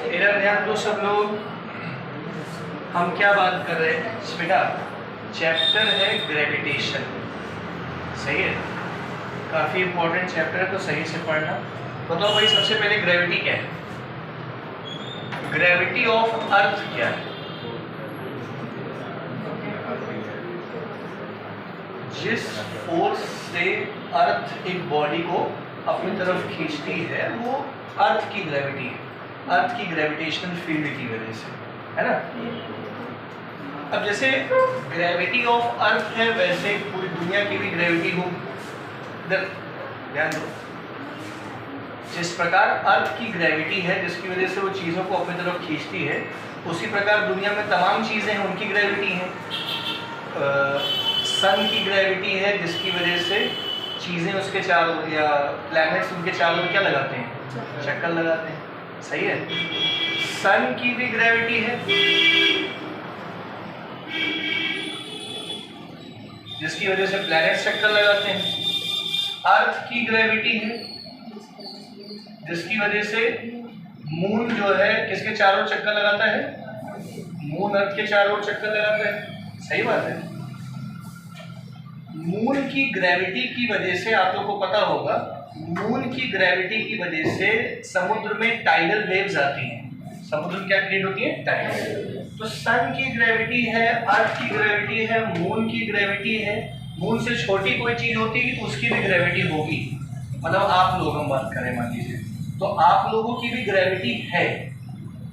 मेरा ध्यान दो सब लोग, हम क्या बात कर रहे हैं बेटा? चैप्टर है ग्रेविटेशन, सही है? काफ़ी इंपॉर्टेंट चैप्टर है, तो सही से पढ़ना। बताओ भाई, सबसे पहले ग्रेविटी क्या है? ग्रेविटी ऑफ अर्थ क्या है? जिस फोर्स से अर्थ एक बॉडी को अपनी तरफ खींचती है वो अर्थ की ग्रेविटी है, अर्थ की ग्रेविटेशनल फील्ड की वजह से, है ना? अब जैसे ग्रेविटी ऑफ अर्थ है, वैसे पूरी दुनिया की भी ग्रेविटी हो। ध्यान दो, जिस प्रकार अर्थ की ग्रेविटी है जिसकी वजह से वो चीज़ों को अपनी तरफ खींचती है, उसी प्रकार दुनिया में तमाम चीज़ें हैं उनकी ग्रेविटी है। सन की ग्रेविटी है जिसकी वजह से चीज़ें उसके चारों, या प्लैनेट्स उनके चारों क्या लगाते हैं? चक्कर लगाते हैं, सही है? सन की भी ग्रेविटी है जिसकी वजह से प्लैनेट्स चक्कर लगाते हैं। अर्थ की ग्रेविटी है जिसकी वजह से मून जो है किसके चारों चक्कर लगाता है? मून अर्थ के चारों चक्कर लगाता है, सही बात है? मून की ग्रेविटी की वजह से आप लोगों को पता होगा, मून की ग्रेविटी की वजह से समुद्र में टाइडल वेव्स आती हैं। समुद्र में क्या क्रिएट होती है? टाइडल। तो सन की ग्रेविटी है, अर्थ की ग्रेविटी है, मून की ग्रेविटी है। मून से छोटी कोई चीज होती है तो उसकी भी ग्रेविटी होगी। मतलब आप लोग, हम बात करें मान लीजिए, तो आप लोगों की भी ग्रेविटी है,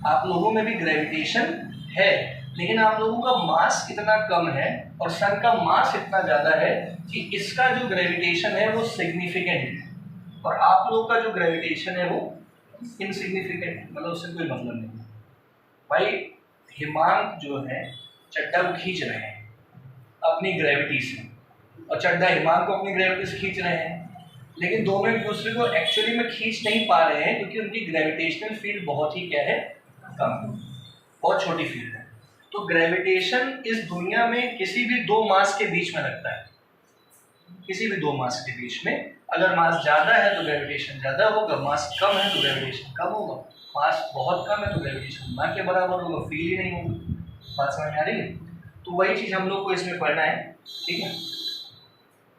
आप लोगों में भी ग्रेविटेशन है, लेकिन आप लोगों का मास इतना कम है और सन का मास इतना ज़्यादा है कि इसका जो ग्रेविटेशन है वो सिग्निफिकेंट है और आप लोगों का जो ग्रेविटेशन है वो इनसिग्निफिकेंट, मतलब उससे कोई मतलब नहीं। भाई हिमांक जो है चड्डा को खींच रहे हैं अपनी ग्रेविटी से, और चड्डा हिमांक को अपनी ग्रेविटी से खींच रहे हैं, लेकिन दोनों एक दूसरे को एक्चुअली में खींच नहीं पा रहे हैं क्योंकि उनकी ग्रेविटेशनल फील्ड बहुत ही क्या है? कम, बहुत छोटी फील्ड है। तो ग्रेविटेशन इस दुनिया में किसी भी दो मास के बीच में लगता है। किसी भी दो मास के बीच में, अगर मास ज़्यादा है तो ग्रेविटेशन ज़्यादा होगा, मास कम है तो ग्रेविटेशन कम होगा, मास बहुत कम है तो ग्रेविटेशन ना के बराबर होगा, फील ही नहीं होगा। बात समझ में आ रही है? तो वही चीज़ हम लोग को इसमें पढ़ना है, ठीक है?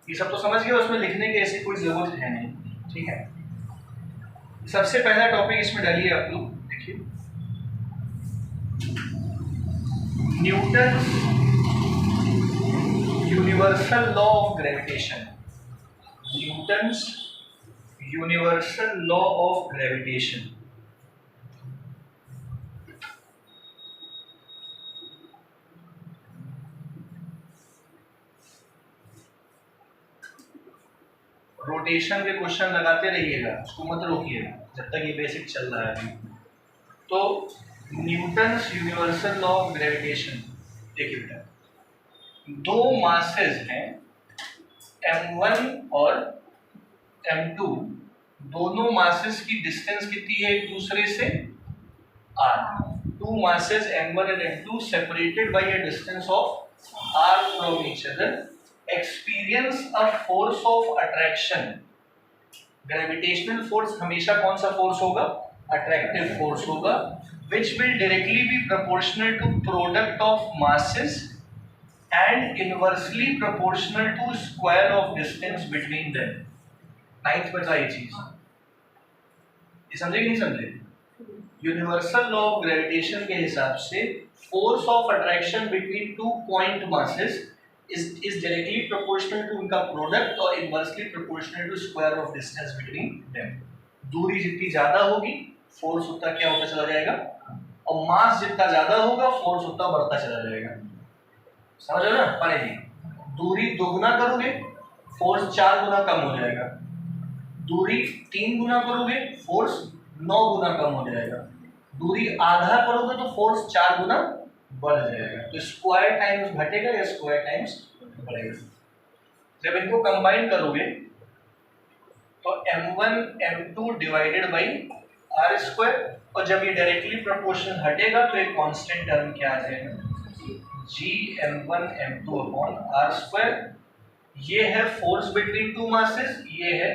ये सब तो समझ गए, उसमें लिखने की ऐसी कोई ज़रूरत है नहीं, ठीक है? सबसे पहला टॉपिक इसमें डालिए आप लोग, देखिए, Newton's universal law of gravitation. Newton's universal law of gravitation. Rotation के क्वेश्चन लगाते रहिएगा, उसको मत रोकिएगा जब तक ये बेसिक चल रहा है। तो Newton's universal law of gravitation, देखिए बेटा, दो मासेस हैं m1 और m2, दोनों मासेस की डिस्टेंस कितनी है एक दूसरे से? r। Two masses m1 and m2 separated by a distance of r from each other experience a force of attraction। Gravitational force हमेशा कौन सा फोर्स होगा? अट्रैक्टिव फोर्स होगा, which will directly be proportional to product of masses and inversely proportional to square of distance between them। Ninth में था ये चीज, ये समझे कि नहीं समझे? यूनिवर्सल लॉ ऑफ ग्रेविटेशन के हिसाब से force of attraction between two point masses is directly proportional to उनका प्रोडक्ट और inversely proportional to square of distance between them। दूरी जितनी ज्यादा होगी फोर्स उतना क्या होता चला जाएगा, और मास जितना ज्यादा होगा फोर्स उतना बढ़ता चला जाएगा। समझ रहे हो ना? पढ़े जी, दूरी दोगुना करोगे फोर्स 4 गुना कम हो जाएगा, दूरी 3 गुना करोगे फोर्स 9 गुना कम हो जाएगा, दूरी आधा करोगे तो फोर्स 4 गुना बढ़ जाएगा। तो स्क्वायर टाइम्स घटेगा या स्क्वायर टाइम्स बढ़ेगा। जब इनको कंबाइन करोगे तो m1 m2 divided by r square, और जब ये डायरेक्टली प्रोपोर्शनल हटेगा तो एक कांस्टेंट टर्म क्या आ जाएगा? g m1 m2 upon r square. ये है फोर्स बिटवीन टू मासेस, ये है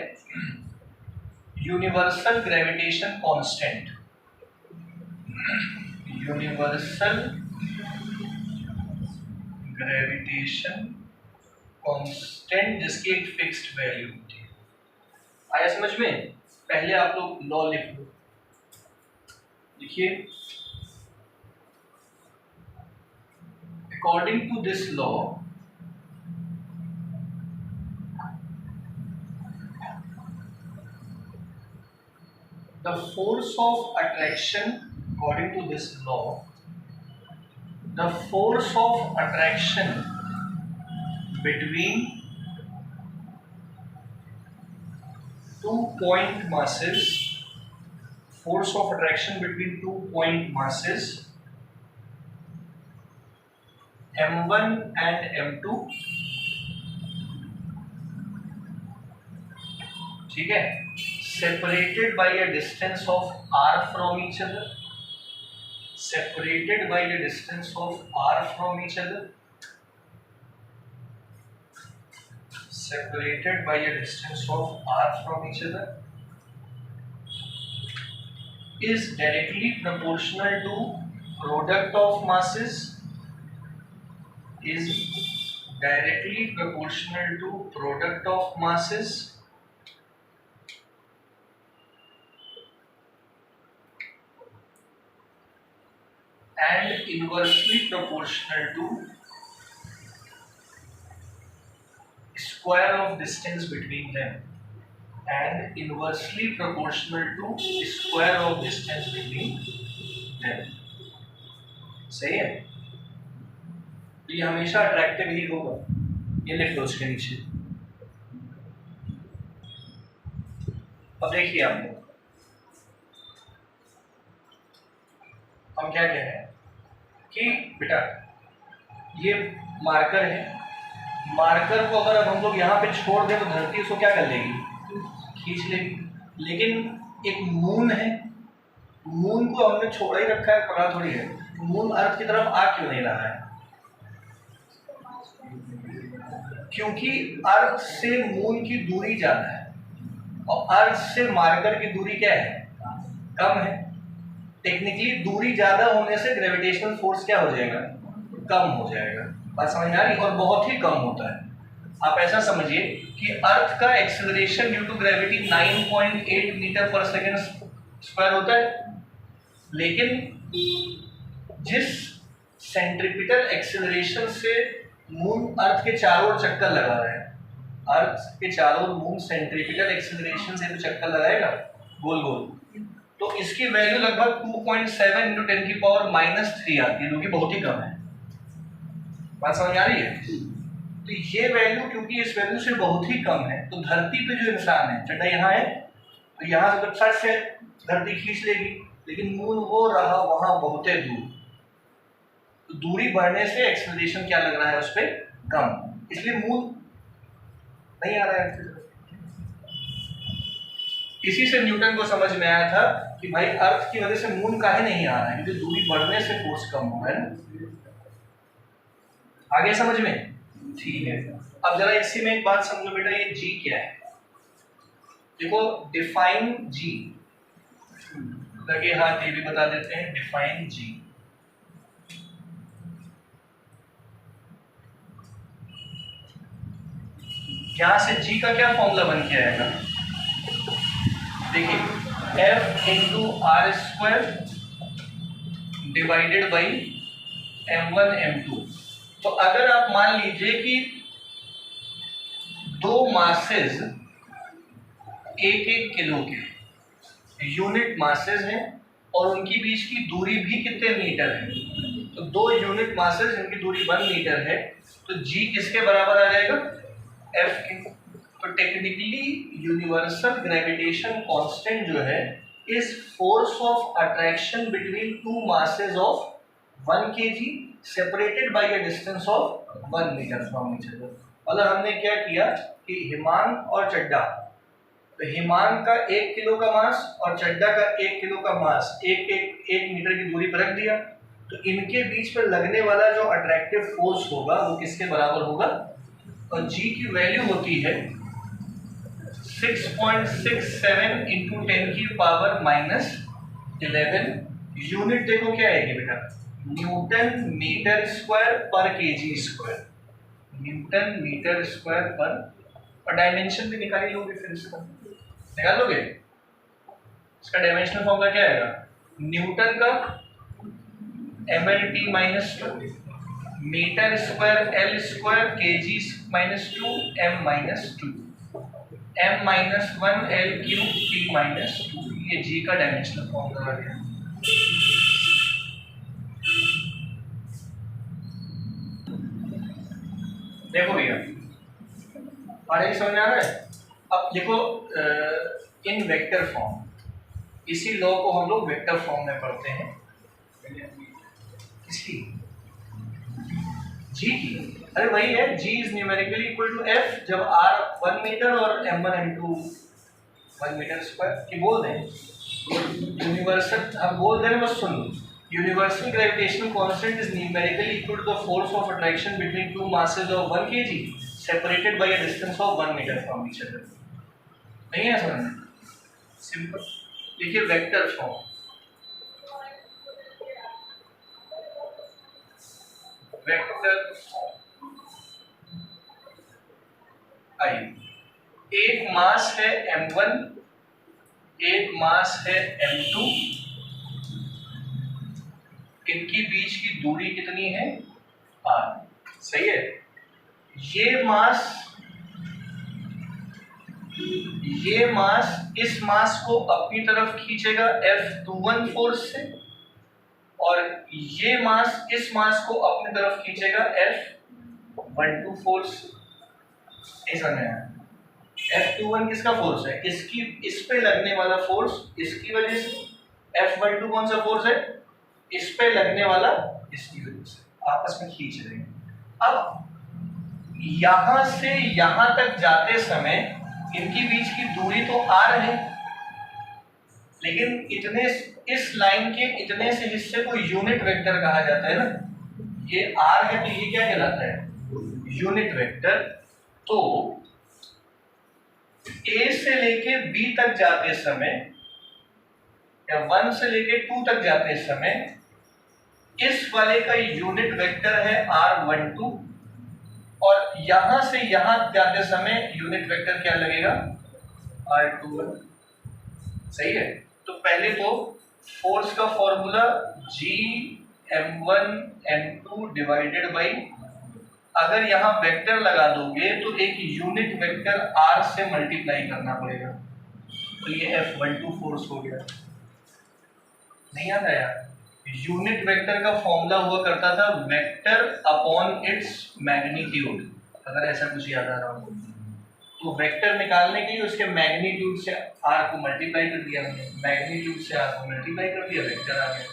universal gravitation constant. Universal gravitation constant जिसकी एक फिक्स्ड वैल्यू होती है। आया समझ में? पहले आप लोग लॉ लिख लो। देखिए, according to this law the force of attraction, according to this law, the force of attraction between 2 point masses, force of attraction between 2 point masses m1 and m2, ठीक है, separated by a distance of r from each other, separated by a distance of r from each other, separated by a distance of r from each other, is directly proportional to product of masses, is directly proportional to product of masses and inversely proportional to square of distance between them, and inversely proportional to square of distance between them। सही है? तो ये हमेशा attractive ही होगा। ये लिख लो उसके नीचे। अब देखिए आप लोग, हम क्या कह रहे हैं कि बेटा ये मार्कर है, मार्कर को अगर अब हम लोग यहाँ पे छोड़ दें तो धरती उसको क्या कर लेगी? खींच लेगी। लेकिन एक मून है, मून को हमने छोड़ा ही रखा है, पकड़ा थोड़ी है। मून अर्थ की तरफ आ क्यों नहीं रहा है? क्योंकि अर्थ से मून की दूरी ज्यादा है और अर्थ से मार्कर की दूरी क्या है? कम है। टेक्निकली दूरी ज्यादा होने से ग्रेविटेशनल फोर्स क्या हो जाएगा? कम हो जाएगा। बात समझ आ रही? और बहुत ही कम होता है। आप ऐसा समझिए कि अर्थ का acceleration due to gravity 9.8 metre पर सेकेंड स्क्वायर होता है, लेकिन जिस सेंट्रिपिटल एक्सेलरेशन से मून अर्थ के चारों ओर चक्कर लगा रहा है, अर्थ के चारों ओर मून सेंट्रिपिटल एक्सेलरेशन से तो चक्कर लगाएगा गोल गोल, तो इसकी वैल्यू लगभग 2.7 × 10⁻³ आती है, जो कि बहुत ही कम है। बात समझ आ रही है? तो ये वैल्यू क्योंकि इस वैल्यू से बहुत ही कम है, तो धरती पे जो इंसान है, चड्डा यहाँ है तो यहाँ से सच से धरती खींच लेगी, लेकिन मून वो रहा वहां बहुत दूर, तो दूरी बढ़ने से एक्सेलरेशन क्या लग रहा है उस पर? कम, इसलिए मून नहीं आ रहा है। इसी से न्यूटन को समझ में आया था कि भाई अर्थ की वजह से मून काहे नहीं आ रहा है, क्योंकि दूरी बढ़ने से फोर्स कम हो रहा है ना। आगे समझ में? ठीक है। अब जरा इसी में एक बात समझो बेटा, ये जी क्या है? देखो, डिफाइन जी, लगे हाथ ये भी बता देते हैं, डिफाइन जी। यहां से जी का क्या फॉर्मूला बन के आएगा? देखिए, F × r² divided by m1 m2। तो अगर आप मान लीजिए कि दो मासेस 1-1 किलो के यूनिट मासेस हैं और उनकी बीच की दूरी भी कितने मीटर है? तो दो यूनिट मासेस जिनकी दूरी 1 मीटर है, तो जी किसके बराबर आ जाएगा? F के। तो टेक्निकली यूनिवर्सल ग्रेविटेशन कांस्टेंट जो है is force of attraction between two masses of 1 kg separated by a distance of 1 metre from each other. मतलब हमने क्या किया कि हिमांक और चड्डा, तो हिमांक का 1 किलो का मास और चड्डा का 1 किलो का मास एक मीटर की दूरी पर रख दिया, तो इनके बीच में लगने वाला जो अट्रैक्टिव फोर्स होगा वो किसके बराबर होगा? और जी की वैल्यू होती है 6.67 × 10⁻⁻11 यूनिट देखो क्या आएगी बेटा, न्यूटन मीटर स्क्वायर पर KG square, newton metre square पर, और डायमेंशन भी निकाल ही लोगे, फिर इसका निकाल लोगे, इसका डायमेंशनल फॉर्मूला क्या आएगा, न्यूटन का mlt minus 2, metre square L square, KG minus 2, m minus 2, m minus 1 L Q T minus 2, ये g का डायमेंशनल फॉर्मूला आ गया। देखो भैया पढ़ाई समझ आ रहा है। अब देखो इन वेक्टर फॉर्म, इसी लॉ को हम लोग वेक्टर फॉर्म में पढ़ते हैं, किसकी, जी की, अरे वही है, g is numerically equal to f जब r 1 मीटर और m1 m2 1 मीटर स्क्वायर की बोल दें, यूनिवर्सल हम बोल दें, बस सुन लो, universal gravitational constant is numerically equal to the force of attraction between two masses of 1 kg separated by a distance of 1 meter from each other। नहीं है समझ में, सिंपल। देखिए वेक्टर फॉर्म, वेक्टर आई, एक मास है m1, एक मास है m2, इनकी बीच की दूरी कितनी है r, सही है। ये मास इस मास को अपनी तरफ खींचेगा F21 फोर्स से, और ये मास इस मास को अपनी तरफ खींचेगा F12 फोर्स से। समझ में आया? F21 किसका फोर्स है, इसकी इस पे लगने वाला फोर्स, इसकी वजह से। F12 कौन सा फोर्स है, इस पे लगने वाला, इसकी वजह से आपस में खींच रहे हैं। अब यहां से यहां तक जाते समय इनकी बीच की दूरी तो r है, लेकिन इतने इस लाइन के इतने से हिस्से को यूनिट वेक्टर कहा जाता है ना, ये r है तो ये क्या कहलाता है, यूनिट वेक्टर। तो a से लेके b तक जाते समय या 1 से लेके 2 तक जाते समय इस वाले का यूनिट वेक्टर है r12, और यहां से यहां जाते समय यूनिट वेक्टर क्या लगेगा, r21, सही है। तो पहले तो फोर्स का formula G m1 m2 divided by, अगर यहां वेक्टर लगा दोगे तो एक यूनिट वेक्टर r से मल्टीप्लाई करना पड़ेगा, तो ये F12 फोर्स हो गया। नहीं आता यार, यूनिट वेक्टर का फॉर्मूला हुआ करता था वेक्टर अपॉन इट्स मैग्नीट्यूड, अगर ऐसा कुछ याद आ रहा हो तो वेक्टर निकालने के लिए उसके मैग्नीट्यूड से r को मल्टीप्लाई कर दिया हमने, मैग्नीट्यूड से r को मल्टीप्लाई कर दिया, वेक्टर आ गया।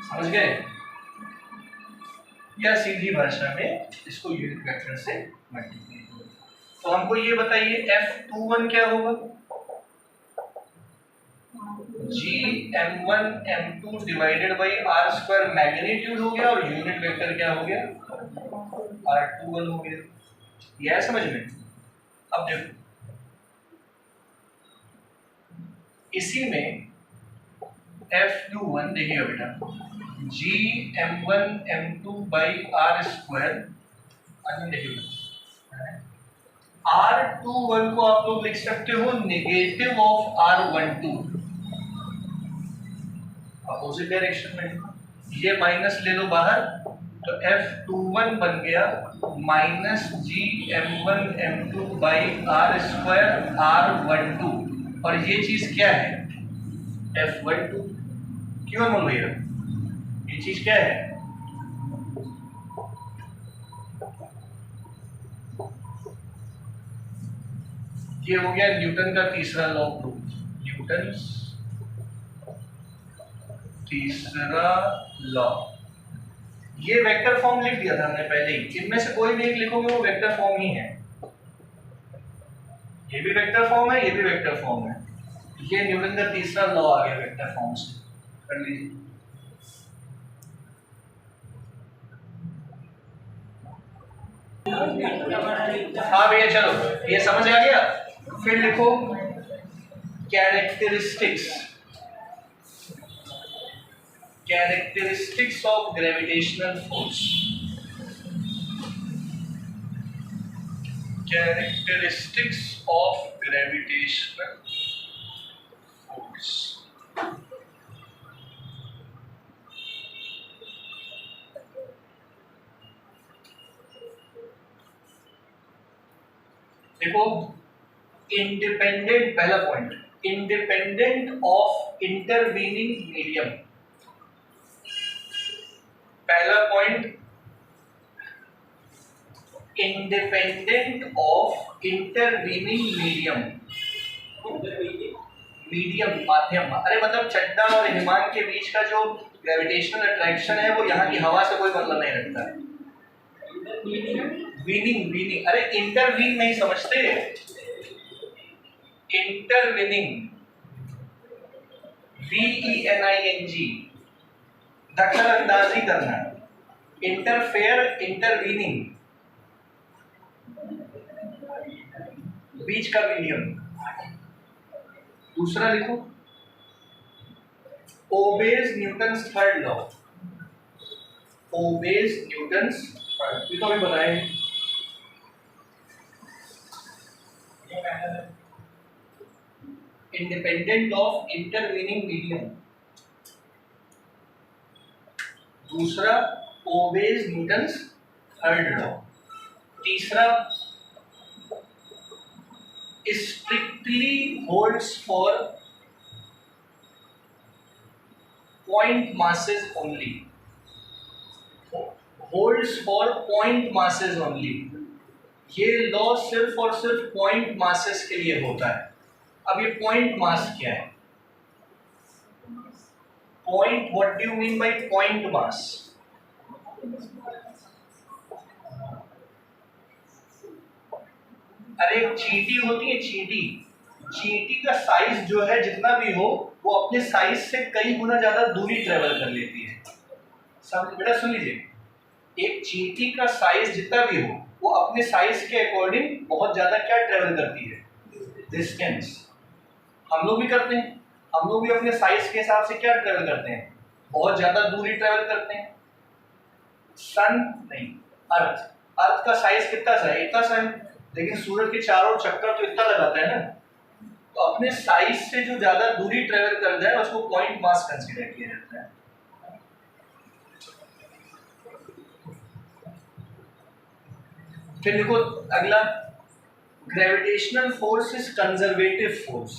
समझ गए? या सीधी भाषा में इसको यूनिट वेक्टर से मल्टीप्लाई। तो हमको ये बताइए F21 क्या होगा, G m1 m2 divided by r square magnitude हो गया, और यूनिट वेक्टर क्या हो गया, r21 हो गया। यह समझ में? अब देखो इसी में F21 देखिएगा बेटा, G m1 m2 by r square, देखिएगा R21 को आप लोग लिख सकते हो negative of R12, opposite direction में, ये माइनस ले लो बाहर, तो F21 बन गया minus G m1 m2 by r square R12, और ये चीज क्या है, F12। क्यों बोल भैया, ये चीज क्या है, ये हो गया न्यूटन का तीसरा लॉ प्रूफ, न्यूटन तीसरा लॉ। ये वेक्टर फॉर्म लिख दिया था हमने पहले ही, इनमें से कोई भी एक लिखोगे वो वेक्टर फॉर्म ही है, ये भी वेक्टर फॉर्म है, ये भी वेक्टर फॉर्म है। ये न्यूटन का तीसरा लॉ आ गया वेक्टर फॉर्म से, कर लीजिए। हाँ भैया चलो, ये समझ आ गया। फिर लिखो characteristics, characteristics of gravitational force, characteristics of gravitational force. देखो, इंडिपेंडेंट, पहला point, independent of intervening medium. पहला point, independent of intervening medium. Medium, माध्यम, अरे मतलब चड्डा और हिमांक के बीच का जो ग्रेविटेशनल अट्रैक्शन है वो यहाँ की हवा से कोई मतलब नहीं रखता है। वीनिंग, वीनिंग, अरे इंटरवीन नहीं समझते, इंटरविनिंग, VENING, दखल अंदाजी करना, इंटरफेयर, इंटरवीनिंग, बीच का मीडियम। दूसरा लिखो, obeys Newton's third law, obeys Newton's third, ये तो अभी बताएंगे। Independent of intervening medium. दूसरा, ओबेज न्यूटन्स थर्ड लॉ। तीसरा, strictly holds for point masses only, holds for point masses only। ये लॉ सिर्फ और सिर्फ पॉइंट मासेस के लिए होता है। अब ये पॉइंट मास क्या है? Point, what do you mean by point mass? अरे चींटी होती है, चींटी, चींटी का साइज जो है जितना भी हो वो अपने साइज से कई गुना ज्यादा दूरी ट्रेवल कर लेती है। सब बेटा सुन लीजिए, एक चींटी का साइज जितना भी हो वो अपने साइज के अकॉर्डिंग बहुत ज्यादा क्या ट्रेवल करती है? डिस्टेंस। हम लोग भी करते हैं, हम लोग भी अपने साइज के हिसाब से क्या ट्रेवल करते हैं? बहुत ज्यादा दूरी ट्रेवल करते हैं। सन नहीं, अर्थ, अर्थ का साइज कितना सा है? इतना सा है, लेकिन सूरज के चारों चक्कर तो इतना लगाता है ना। तो अपने साइज से जो ज्यादा दूरी ट्रेवल कर जाए उसको पॉइंट मास कंसीडर किया जाता है। फिर देखो अगला, gravitational force is conservative force.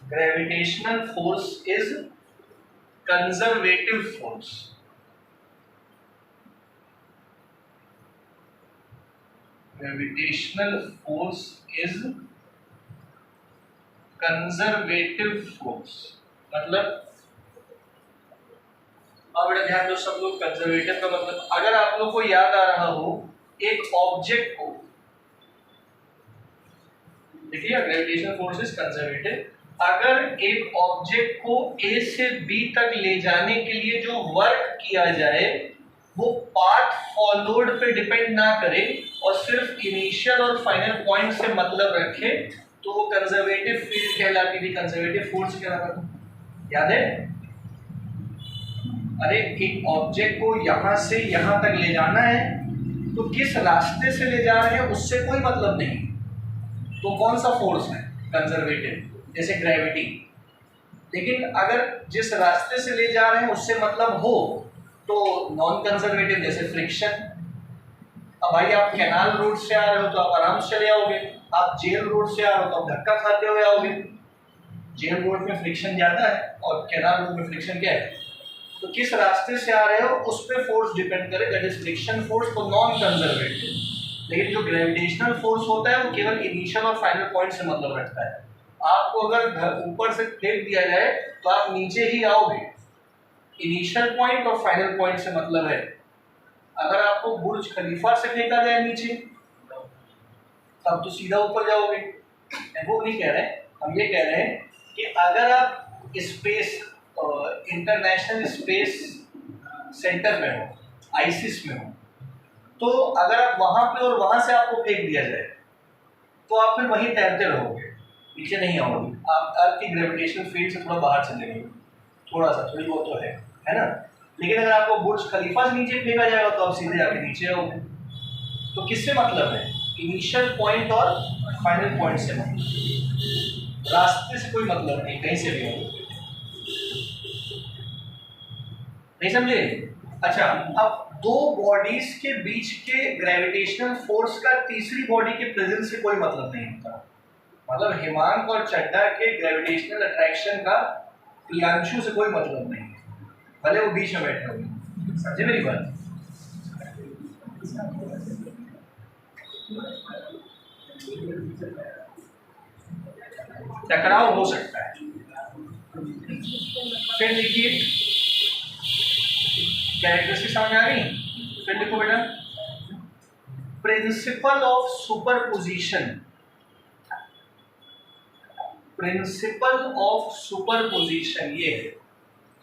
Gravitational force is conservative force. Gravitational force is conservative force, मतलब अब बेटा ध्यान दो सब लोग, कंजर्वेटिव का मतलब अगर आप लोग को याद आ रहा हो, एक ऑब्जेक्ट को, देखिए ग्रेविटेशनल फोर्स इज कंजर्वेटिव, अगर एक ऑब्जेक्ट को ए से बी तक ले जाने के लिए जो वर्क किया जाए वो पाथ फॉलोड पे डिपेंड ना करे और सिर्फ इनिशियल और फाइनल पॉइंट से मतलब रखे, तो वो कंजर्वेटिव फील्ड कहलाती थी, कंजर्वेटिव फोर्स कहलाता था। याद है? अरे एक ऑब्जेक्ट को यहां से यहां तक ले जाना है तो किस रास्ते से ले जा रहे हैं उससे कोई मतलब नहीं, तो कौन सा फोर्स है? कंजर्वेटिव, जैसे ग्रेविटी। लेकिन अगर जिस रास्ते से ले जा रहे हैं उससे मतलब हो तो नॉन कंजर्वेटिव, जैसे फ्रिक्शन। अब भाई आप कैनाल रोड से आ रहे हो तो आप आराम से चले आओगे, आप जेल रोड से आ रहे हो तो आप धक्का खाते हुए आओगे। जेल रोड में फ्रिक्शन ज्यादा है और कैनाल रोड में फ्रिक्शन क्या है? तो किस रास्ते से आ रहे हो उस पर फोर्स डिपेंड करे, दैट इज फ्रिक्शन फोर्स, तो नॉन कंजर्वेटिव। लेकिन जो ग्रेविटेशनल फोर्स होता है वो केवल इनिशियल और फाइनल पॉइंट से मतलब रखता है। आपको अगर ऊपर से फेंक दिया जाए तो आप नीचे ही आओगे, इनिशियल पॉइंट और फाइनल पॉइंट से मतलब है। अगर आपको बुर्ज खलीफा से फेंका जाए नीचे तब तो सीधा ऊपर जाओगे। वो नहीं कह रहे, हम ये कह रहे हैं कि अगर आप स्पेस, इंटरनेशनल स्पेस सेंटर में हो, आईसिस में हो, तो अगर आप वहां पे और वहां से आपको फेंक दिया जाए तो आप फिर वहीं तैरते रहोगे, नीचे नहीं आओगे। आप अर्थ की ग्रेविटेशनल फील्ड से थोड़ा बाहर चले गए, थोड़ा सा, थोड़ी बहुत तो है। है ना। लेकिन अगर आपको बुर्ज खलीफा से नीचे फेंका जाएगा तो आप सीधे जाके नीचे आओगे। तो किससे मतलब है? इनिशियल पॉइंट और फाइनल पॉइंट से मतलब, रास्ते से कोई मतलब नहीं, कहीं से भी हो। नहीं समझे? अच्छा, अब दो बॉडीज के बीच के ग्रेविटेशनल फोर्स का तीसरी बॉडी के प्रेजेंस से कोई मतलब नहीं होता। मतलब हिमांक और चड्डा के ग्रेविटेशनल अट्रैक्शन का प्रियांशु से कोई मतलब नहीं, भले वो बीच में बैठे होंगे। समझे मेरी बात? टकराव हो सकता है। फिर लिखिए, कैरेक्टरिस्टिक समझ आ गई? फिर लिखो बेटा, principle of superposition. Principle of superposition ये है,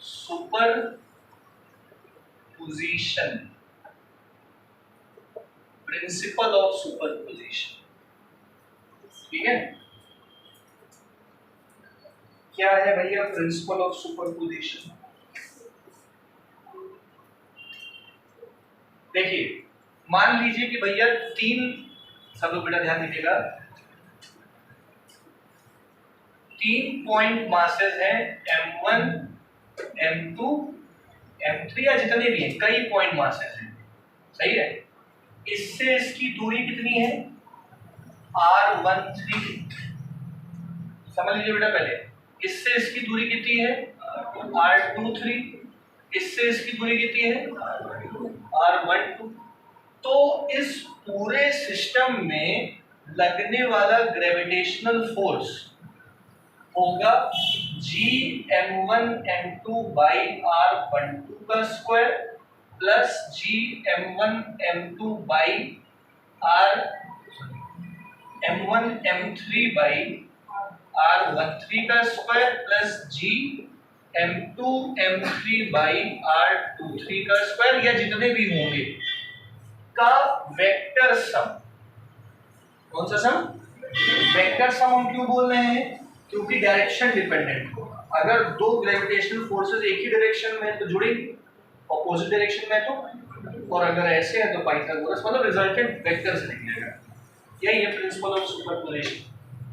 सुपरपोजिशन, प्रिंसिपल ऑफ सुपरपोजिशन, ठीक है। क्या है भैया प्रिंसिपल ऑफ सुपरपोजिशन? देखिए, मान लीजिए कि भैया तीन, सब लोग बेटा ध्यान दीजिएगा, तीन पॉइंट मासेस हैं m1, m2, m3 या जितने भी हैं, कई पॉइंट मासेस हैं, सही है। इससे इसकी दूरी कितनी है? r13। समझ लीजिए बेटा पहले, इससे इसकी दूरी कितनी है? r23। इससे इसकी दूरी कितनी है? r12। तो इस पूरे सिस्टम में लगने वाला ग्रेविटेशनल फोर्स होगा Gm1m2 बाई r12 का square plus Gm1m2 by m1m3 by r13 का square plus Gm2m3 by r23 का स्क्वायर, या जितने भी होंगे का वेक्टर सम। कौन सा सम? Vector sum. हम क्यों बोल रहे हैं? क्योंकि डायरेक्शन डिपेंडेंट होगा। अगर दो ग्रेविटेशनल फोर्सेस एक ही डायरेक्शन में है तो जुड़ेंगे, ऑपोजिट डायरेक्शन में तो, और अगर ऐसे है तो पाइथागोरस, मतलब रिजल्टेंट वेक्टर से निकलेगा। यही है प्रिंसिपल ऑफ सुपरपोजिशन।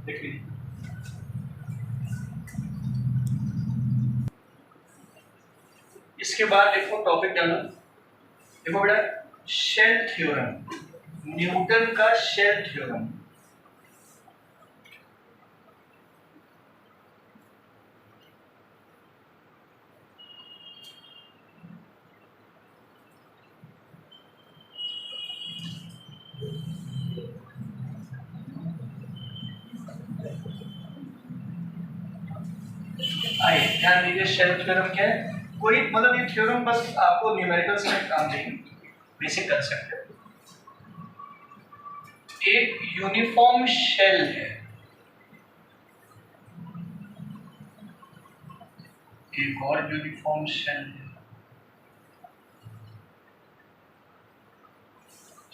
देख लीजिए, इसके बाद देखो टॉपिक डालो, देखो बेटा, शेल थ्योरम, न्यूटन का शेल थ्योरम। आइए ध्यान दीजिए, शेल थ्योरम क्या है। कोई मतलब ये थ्योरम बस आपको न्यूमेरिकल्स में काम देंगे, बेसिक कंसेप्ट है। एक यूनिफॉर्म शेल है, एक और यूनिफॉर्म शेल है,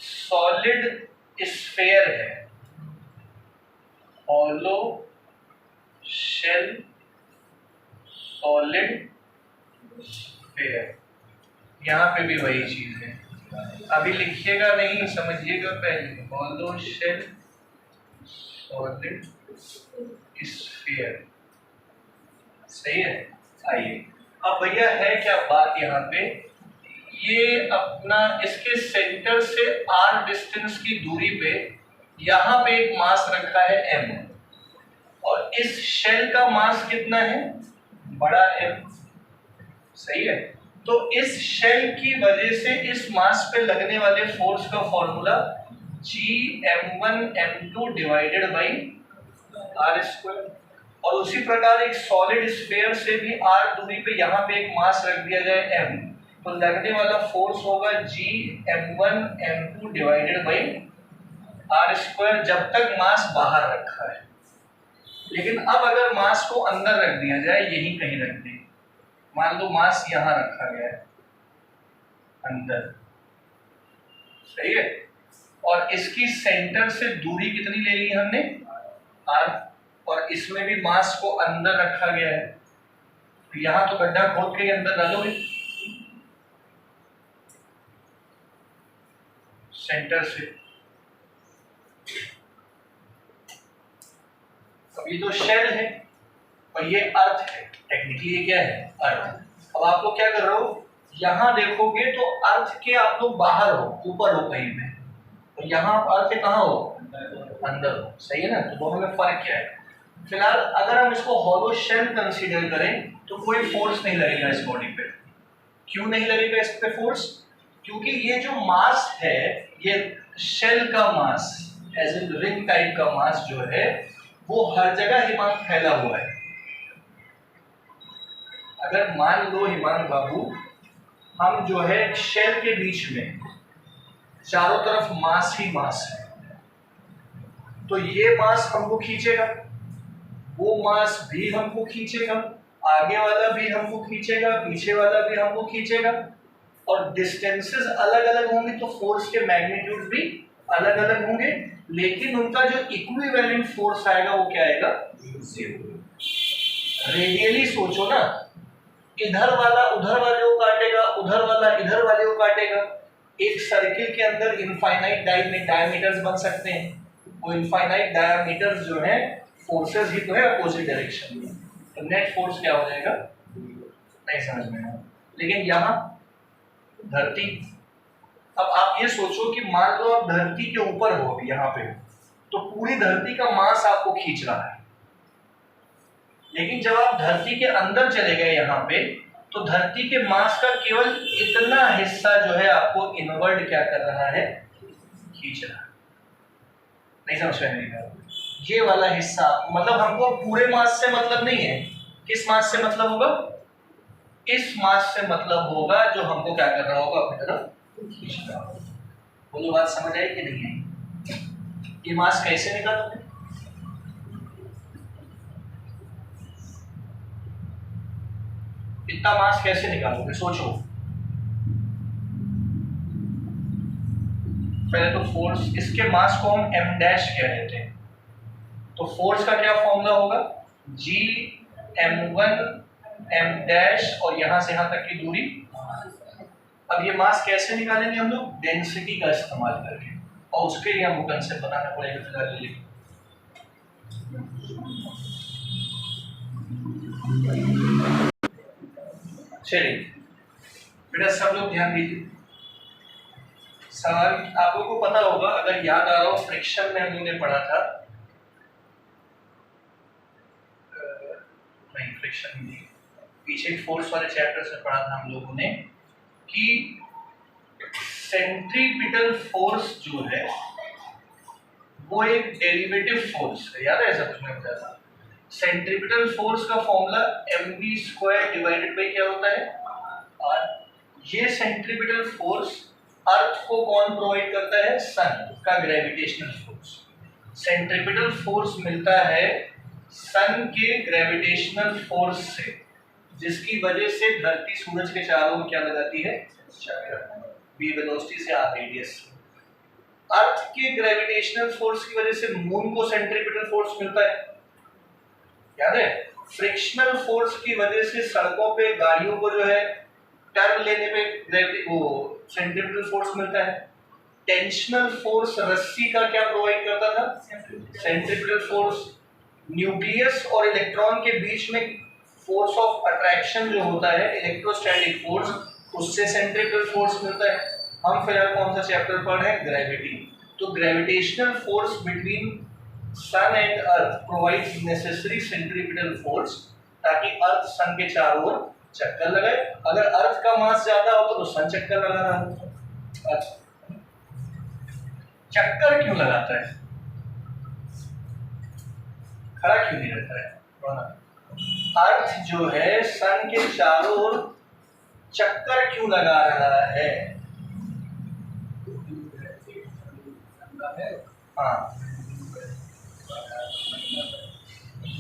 सॉलिड स्फेयर है, हॉलो शेल, सॉलिड स्फेयर। यहाँ पे भी वही चीज है, अभी लिखिएगा नहीं, समझिएगा पहले। हॉलो शेल, सॉलिड स्फीयर, सही है। आइए अब भैया है क्या बात यहाँ पे, ये अपना इसके सेंटर से r डिस्टेंस की दूरी पे यहाँ पे एक मास रखा है m, और इस शेल का मास कितना है? बड़ा M, सही है। तो इस शेल की वजह से इस मास पे लगने वाले फोर्स का formula Gm1m2 divided by r square. और उसी प्रकार एक सॉलिड स्फीयर से भी r दूरी पे यहाँ पे एक मास रख दिया जाए m, तो लगने वाला फोर्स होगा Gm1m2 divided by r square, जब तक मास बाहर रखा है। लेकिन अब अगर मास को अंदर रख दिया जाए, यही कहीं रख दें, मान लो मास यहाँ रखा गया है अंदर, सही है, और इसकी सेंटर से दूरी कितनी ले ली हमने? r, और इसमें भी मास को अंदर रखा गया है, तो यहाँ तो गड्ढा खोद के अंदर डालोगे, सेंटर से। अब ये तो शेल है और ये अर्थ है, टेक्निकली ये क्या है, अर्थ। अब आप लोग क्या कर रहे हो, यहाँ देखोगे तो अर्थ के आप लोग बाहर हो, ऊपर हो कहीं पे, और यहाँ आप अर्थ के कहाँ हो, अंदर हो, सही है ना। तो दोनों में फर्क क्या है। फिलहाल अगर हम इसको हॉलो शेल कंसीडर करें तो कोई फोर्स नहीं लगेगा इस बॉडी पे। क्यों नहीं लगेगा इस पे फोर्स, क्योंकि ये जो मास है, ये शेल का मास, एज इन रिंग टाइप का मास जो है, वो हर जगह हिमांक फैला हुआ है। अगर मान लो हिमांक बाबू, हम जो है शेल के बीच में चारों तरफ मास ही मास है, तो ये मास हमको खींचेगा, वो मास भी हमको खींचेगा, आगे वाला भी हमको खींचेगा, पीछे वाला भी हमको खींचेगा, और डिस्टेंसेस अलग अलग होंगे तो फोर्स के मैग्नीट्यूड भी अलग अलग होंगे, लेकिन उनका जो इक्विवेलेंट फोर्स आएगा वो क्या आएगा, जीरो। रेडियली सोचो ना, इधर वाला उधर वाले को काटेगा, उधर वाला इधर वाले को काटेगा। एक सर्किल के अंदर इनफाइनाइट डायमीटर्स बन सकते हैं, वो इनफाइनाइट डायमीटर्स जो है फोर्सेस ही तो है अपोजिट डायरेक्शन में, तो नेट फोर्स क्या हो जाएगा, नहीं समझ में आया। लेकिन यहाँ धरती, अब आप ये सोचो कि मान लो आप धरती के ऊपर हो अभी यहाँ पे, तो पूरी धरती का मास आपको खींच रहा है, लेकिन जब आप धरती के अंदर चले गए यहाँ पे, तो धरती के मास का केवल इतना हिस्सा जो है आपको इनवर्ट क्या कर रहा है, खींच रहा है। नहीं समझ में आएगा, ये वाला हिस्सा, मतलब हमको पूरे मास से मतलब नहीं है। किस मास से मतलब होगा, इस मास से मतलब होगा जो हमको क्या कर रहा होगा, अपनी तरफ खींच रहा होगा। बोलो बात समझ आई कि नहीं आई। ये मास कैसे निकालोगे, इतना मास कैसे निकालोगे, सोचो। पहले तो फोर्स, इसके मास को हम m डैश कह देते हैं, तो फोर्स का क्या फॉर्मूला होगा, G m1 m डैश, और यहां से यहां तक की दूरी। अब ये मास कैसे निकालेंगे हम लोग, डेंसिटी का इस्तेमाल करके, और उसके लिए हमको कंसेप्ट बनाना पड़ेगा फिलहाल। चलिए बेटा सब लोग ध्यान दीजिए, सवाल आप लोगों को पता होगा, अगर याद आ रहा हो, फ्रिक्शन में हम लोगों ने पढ़ा था, नहीं फ्रिक्शन नहीं, पीछे फोर्स वाले चैप्टर से पढ़ा था हम लोगों ने कि सेंट्रीपिटल फोर्स जो है वो एक डेरिवेटिव फोर्स है, याद है ऐसा कुछ मैं बताया था। सेंट्रीपिटल फोर्स का फॉर्मूला mv² डिवाइडेड बाय क्या होता है, r। ये सेंट्रीपिटल फोर्स अर्थ को कौन प्रोवाइड करता है, सन का ग्रेविटेशनल फोर्स। सेंट्रीपिटल फोर्स मिलता है सन के ग्रेविटेशनल फोर्स से, जिसकी वजह से धरती सूरज के चारों ओर क्या लगाती है, चक्कर, v वेलोसिटी से r रेडियस। अर्थ के ग्रेविटेशनल फोर्स की वजह से मून को सेंट्रीपिटल फोर्स मिलता है, याद है। फ्रिक्शनल फोर्स की वजह से सड़कों पे गाड़ियों को जो है टर्न लेने पे वो सेंट्रीपिटल फोर्स मिलता है। टेंशनल फोर्स रस्सी का क्या प्रोवाइड करता था, सेंट्रीपिटल फोर्स। न्यूक्लियस और इलेक्ट्रॉन के बीच में फोर्स ऑफ अट्रैक्शन जो होता है, इलेक्ट्रोस्टैटिक फोर्स, उससे सेंट्रीपिटल फोर्स मिलता है। हम फिलहाल कौन सा चैप्टर पढ़ रहे हैं, ग्रेविटी। तो gravitational force between sun and earth provides necessary centripetal force, ताकि अर्थ सन के चारों ओर चक्कर लगाए। अगर अर्थ का मास ज्यादा हो तो सन चक्कर लगा रहा हो। अच्छा, चक्कर क्यों लगाता है, खड़ा क्यों नहीं रहता है, अर्थ जो है सन के चारों ओर चक्कर क्यों लगा रहा है, हाँ,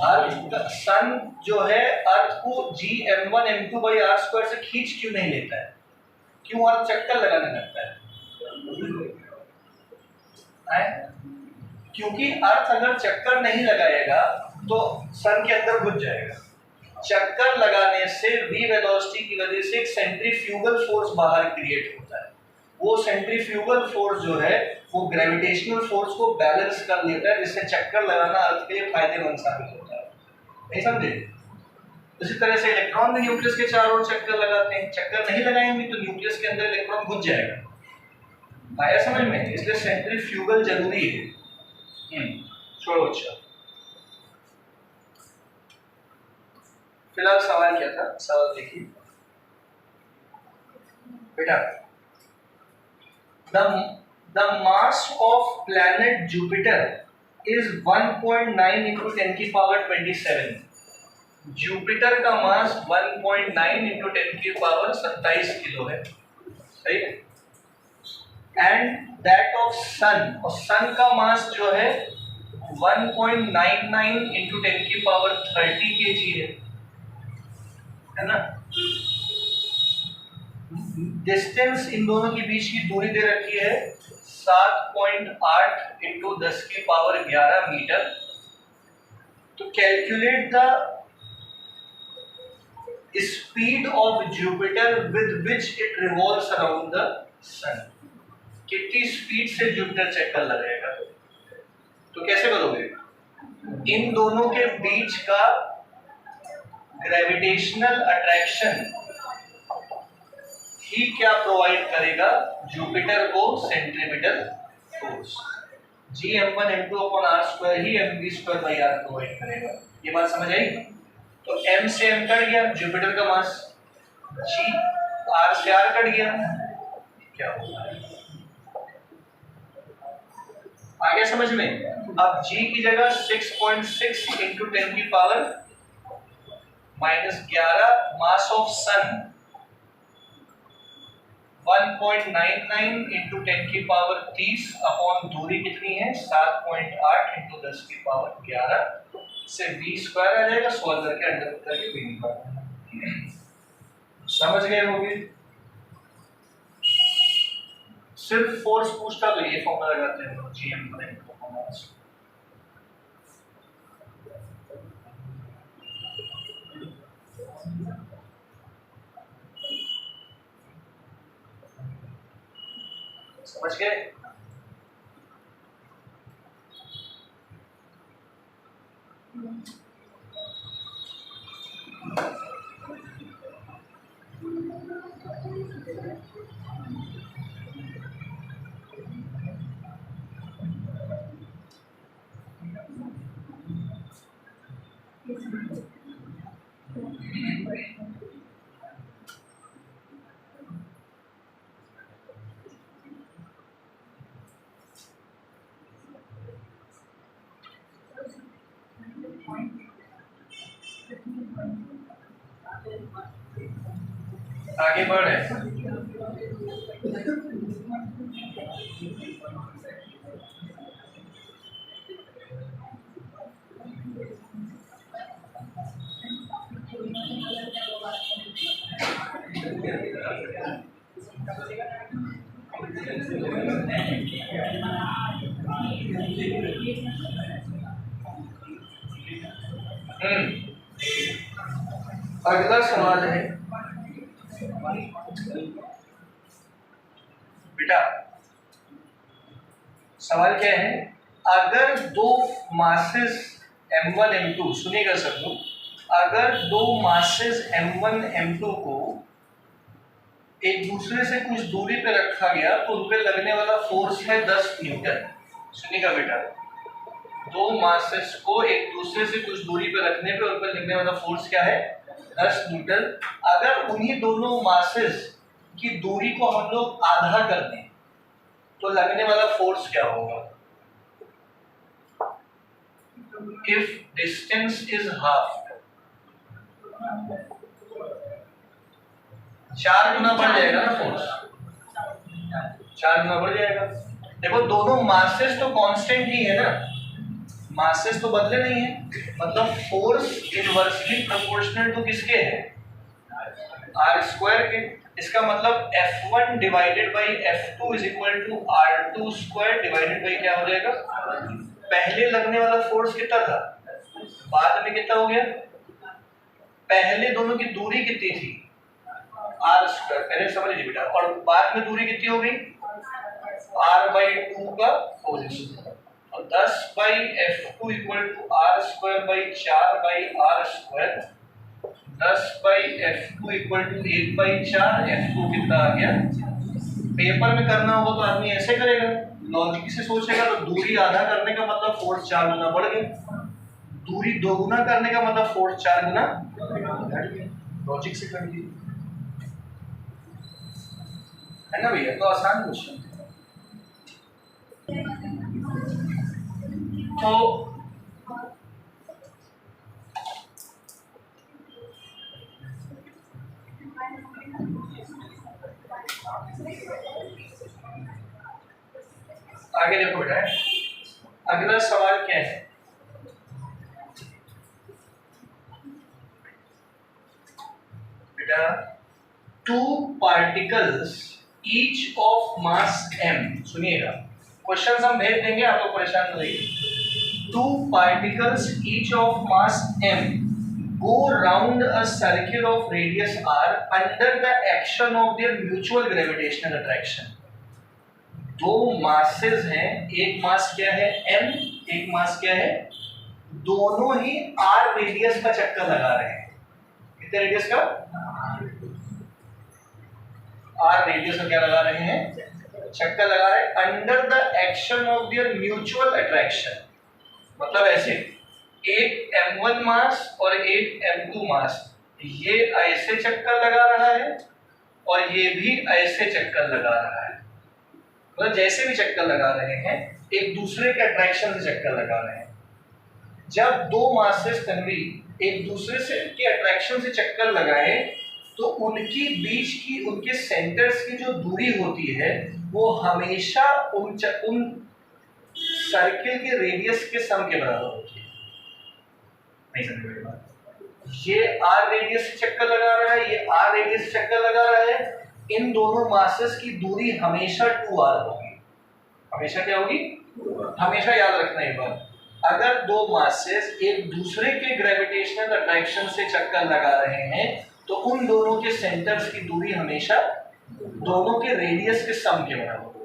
अर्थ सन जो है अर्थ को Gm1 m2/r² से खींच क्यों नहीं लेता है, क्यों अर्थ चक्कर लगाने लगता है, क्योंकि अर्थ अगर चक्कर नहीं लगाएगा तो सन के अंदर घुस जाएगा। चक्कर लगाने से v वेलोसिटी की वजह से एक सेंट्रीफ्यूगल फोर्स बाहर क्रिएट होता है, वो सेंट्रीफ्यूगल फोर्स जो है वो ग्रेविटेशनल फोर्स को बैलेंस कर लेता है, जिससे चक्कर लगाना अर्थ के लिए फायदेमंद साबित होता है। नहीं समझे? इसी तरह से इलेक्ट्रॉन भी न्यूक्लियस के चारों ओर चक्कर लगाते हैं। चक्कर नहीं लगाएंगे तो न्यूक्लियस के अंदर इलेक्ट्रॉन घुस जाएगा। आया समझ में? इसलिए सेंट्रीफ्यूगल जरूरी है। छोड़ो। अच्छा, फिलहाल सवाल क्या था? सवाल देखिए बेटा, the mass of planet Jupiter is 1.9 into 10 की पावर 27। जुपिटर का मास 1.9 into 10 की पावर 27 किलो है, सही है? एंड दैट ऑफ सन, और सन का मास जो है 1.99 into 10 की पावर 30 kg है ना? डिस्टेंस इन दोनों के बीच की दूरी दे रखी है 7.8 इंटू 10 की पावर 11 मीटर। तो calculate the speed of Jupiter with which it revolves around the sun. कितनी स्पीड से जुपिटर चक्कर लगाएगा? तो कैसे करोगे? इन दोनों के बीच का ग्रेविटेशनल अट्रैक्शन ही क्या प्रोवाइड करेगा जुपिटर को? सेंट्रीपिटल फोर्स Gm1m2/r² ही mv²/r प्रोवाइड करेगा। ये बात समझ आई? तो m से m कट गया, जुपिटर का मास, g r से r कट गया, क्या होगा? आ गया समझ में? अब g की जगह 6.6 इंटू 10 की power -11 mass of sun 1.99 into 10 की पावर 30 अपॉन दूरी कितनी है 7.8 इंटू 10 की पावर 11 से v² आ जाएगा, सॉल्व करके अंडर करके v निकालना। समझ गए होंगे? सिर्फ फोर्स पूछता तो ये फॉर्मूला लगाते हैं Gm समझ गए? आगे बढ़े। अगला सवाल है बेटा, सवाल क्या है? अगर दो मासेस m1 m2, सुनिएगा सब लोग, अगर दो मासेस m1 m2 को एक दूसरे से कुछ दूरी पे रखा गया तो उन पे लगने वाला फोर्स है 10 न्यूटन। सुनिएगा बेटा, दो मासेस को एक दूसरे से कुछ दूरी पे रखने पे उन पे लगने वाला फोर्स क्या है? 10 न्यूटन। अगर उन्हीं दोनों मासेस की दूरी को हम लोग आधा कर दें तो लगने वाला फोर्स क्या होगा? If distance is half, 4 गुना बढ़ जाएगा ना फोर्स, 4 गुना बढ़ जाएगा। देखो दोनों मासेस तो कांस्टेंट ही है ना, मासेस तो बदले नहीं है, मतलब फोर्स इनवर्सली प्रोपोर्शनल टू किसके है? r² के। इसका मतलब F1 divided by F2 is equal to R2² divided by क्या हो जाएगा? पहले लगने वाला फोर्स कितना था, बाद में कितना हो गया? पहले दोनों की दूरी कितनी थी? आर स्क्वायर, पहले समझ लीजिए बेटा, और बाद में दूरी कितनी हो गई r/2 का होल स्क्वायर, और 10/f2 equal to r square by 4/r square, 10/f2 equal to 1/4, f2 कितना आ गया। पेपर में करना होगा तो आदमी ऐसे करेगा, लॉजिक से सोचेगा, तो दूरी आधा करने का मतलब फोर्स 4 गुना बढ़ गया, दूरी 2 गुना करने का मतलब फोर्स 4 गुना घट गया, लॉजिक से कर दिया है ना भैया। तो आसान क्वेश्चन तो आगे देखो बेटा, अगला सवाल क्या है, बेटा two particles each of mass m, सुनिएगा क्वेश्चन हम भेज देंगे, आप लोग परेशान न रहिए। Two particles each of mass m go round a circle of radius r under the action of their mutual gravitational attraction। दो मासेस हैं, एक मास क्या है m, एक मास क्या है, दोनों ही r रेडियस का चक्कर लगा रहे हैं। कितने रेडियस का, r रेडियस का क्या लगा रहे हैं, चक्कर लगा रहे हैं, under the action of their mutual attraction. मतलब ऐसे, एक m1 मास और एक m2 मास, ये ऐसे चक्कर लगा रहा है और ये भी ऐसे चक्कर लगा रहा है, मतलब जैसे भी चक्कर लगा रहे हैं एक दूसरे के अट्रैक्शन से चक्कर लगा रहे हैं। जब दो मासेस कन्वी एक दूसरे से के अट्रैक्शन से चक्कर लगाए तो उनकी बीच की, उनके सेंटर्स की जो दूरी होती है वो हमेशा उन सर्किल के रेडियस के सम के बराबर होती है। नहीं समझ मेरी बात, ये r रेडियस से चक्कर लगा रहा है, ये r रेडियस से चक्कर लगा रहा है, इन दोनों मासेस की दूरी हमेशा 2r होगी। हमेशा क्या होगी, हमेशा याद रखना एक बात, अगर दो मासेस एक दूसरे के ग्रेविटेशनल अट्रैक्शन से चक्कर लगा रहे हैं तो उन दोनों के सेंटर्स की दूरी हमेशा दोनों के रेडियस के सम के बराबर होगी।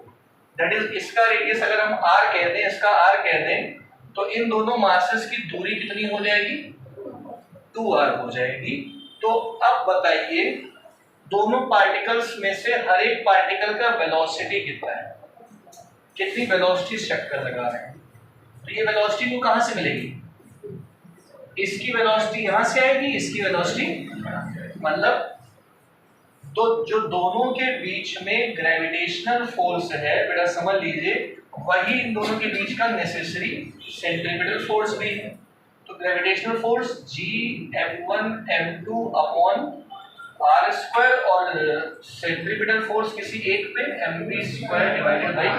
दैट इज, इसका रेडियस अगर हम r कह दें, इसका r कह दें, तो इन दोनों मासेस की दूरी कितनी हो जाएगी, 2r हो जाएगी। तो अब बताइए दोनों पार्टिकल्स में से हर एक पार्टिकल का वेलोसिटी कितना है, कितनी वेलोसिटी से चक्कर लगा रहे हैं। तो ये वेलोसिटी को कहां से मिलेगी, इसकी वेलोसिटी यहां से आएगी, इसकी वेलोसिटी, मतलब तो जो दोनों के बीच में ग्रेविटेशनल फोर्स है बेटा समझ लीजिए, वही इन दोनों के बीच का नेसेसरी सेंट्रीपिटल फोर्स भी है। तो gravitational force Gm1 m2 upon r square और सेंट्रीपिटल फोर्स किसी एक पे mv स्क्वायर डिवाइडेड बाई,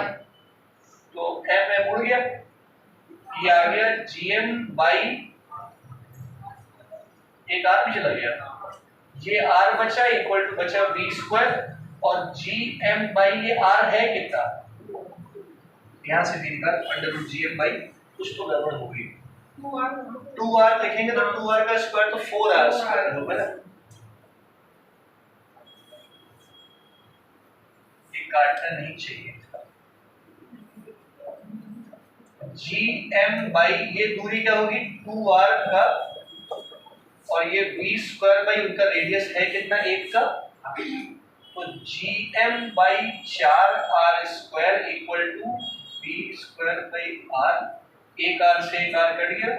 तो m उड़ गया, ये आ गया Gm बाई, एक r भी चला गया, ये r बचा इक्वल टू बचा v स्क्वायर, और Gm बाई ये r है कितना, यहां से भी निकाल अंडर रूट Gm बाई, कुछ तो गड़बड़ हो गई, 2r लिखेंगे तो 2r का स्क्वायर तो 4r स्क्वायर होगा ना, ये काटना नहीं चाहिए। Gm बाई ये दूरी क्या होगी 2r का, और ये v स्क्वायर बाई उनका रेडियस है कितना, एक का, तो Gm by 4r square equal to v square by r, एक r से एक r कट गया,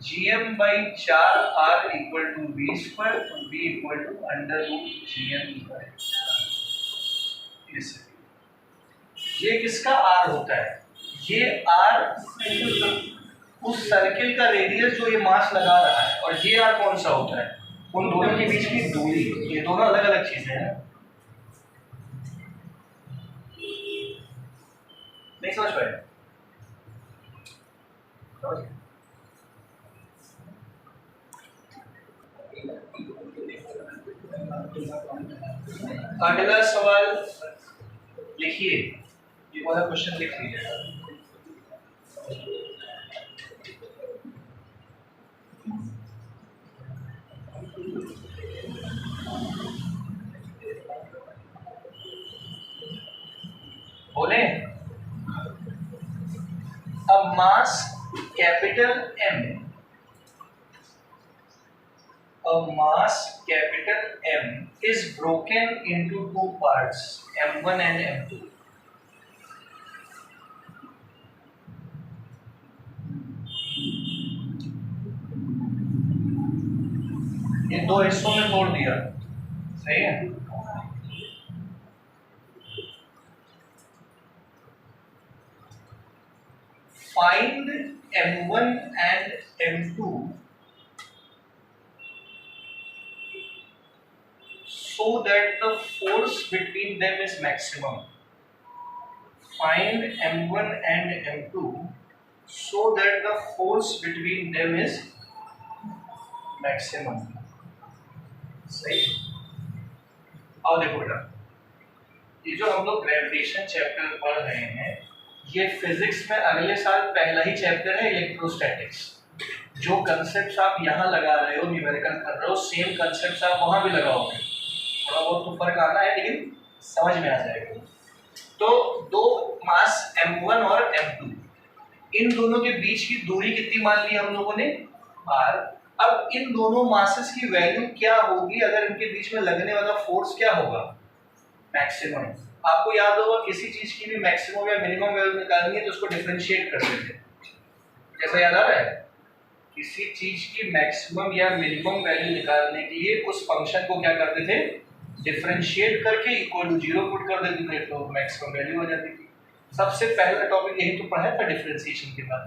Gm by 4r equal to v square, v equal to under root Gm by, ये किसका r होता है, ये r उस सर्किल का रेडियस जो ये मास लगा रहा है, और ये r कौन सा होता है, उन दोनों के बीच की दूरी। ये दोनों अलग अलग चीजें हैं, नहीं समझ पाए, अगला सवाल लिखिए, ये वाला क्वेश्चन लिख लीजिएगा। mass capital M, a mass capital M is broken into two parts, M1 and M2. ये दो हिस्सों में तोड़ दिया, सही है। Find M1 and M2 so that the force between them is maximum. Find M1 and M2 so that the force between them is maximum. सही। और देखो बेटा, ये जो हम लोग ग्रेविटेशन चैप्टर पढ़ रहे हैं, ये फिजिक्स में अगले साल पहला ही चैप्टर है, इलेक्ट्रोस्टैटिक्स। जो कंसेप्ट आप यहाँ लगा रहे हो, न्यूमेरिकल कर रहे हो, सेम कंसेप्ट आप वहाँ भी लगाओगे। थोड़ा बहुत तो फर्क आना है, लेकिन समझ में आ जाएगा। तो दो मास M1 और M2, इन दोनों के बीच की दूरी कितनी मान ली हम लोगों ने? r। अब इन दोनों मासेस की वैल्यू क्या होगी अगर इनके बीच में लगने वाला फोर्स क्या होगा? मैक्सिमम। आपको याद होगा किसी चीज की भी मैक्सिमम या मिनिमम वैल्यू निकालनी है तो उसको डिफरेंशिएट करते थे, जैसा याद आ रहा है? किसी चीज की मैक्सिमम या मिनिमम वैल्यू निकालने के लिए उस फंक्शन को क्या करते थे? डिफरेंशिएट करके इक्वल टू 0 पुट कर देते थे, तो मैक्सिमम वैल्यू हो जाती थी। सबसे पहला टॉपिक यही तो पढ़ा था डिफरेंशिएशन के बाद।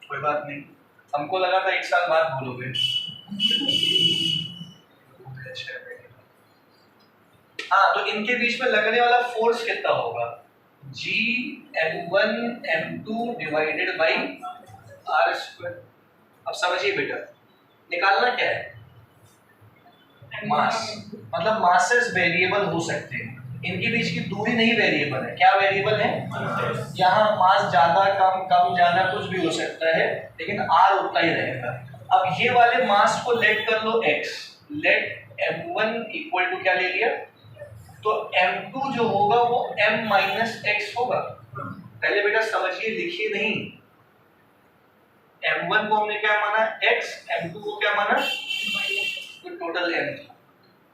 कोई बात नहीं, हमको लगा था एक साल बाद भूलोगे। हाँ, तो इनके बीच में लगने वाला फोर्स कितना होगा? G M1 M2 divided by R square. अब समझिए बेटा, निकालना क्या है? मास। मतलब मासेस वेरिएबल हो सकते हैं, इनके बीच की दूरी नहीं वेरिएबल है। क्या वेरिएबल है? यहाँ मास ज्यादा कम, कम ज्यादा कुछ भी हो सकता है, लेकिन R उतना ही रहेगा। अब ये वाले मास को लेट कर लो x, let M1 equal to क्या ले लिया? तो M2 जो होगा वो M माइनस x होगा। पहले बेटा समझिए, लिखिए नहीं। M1 को हमने क्या माना? x, M2 को क्या माना? तो टोटल M था।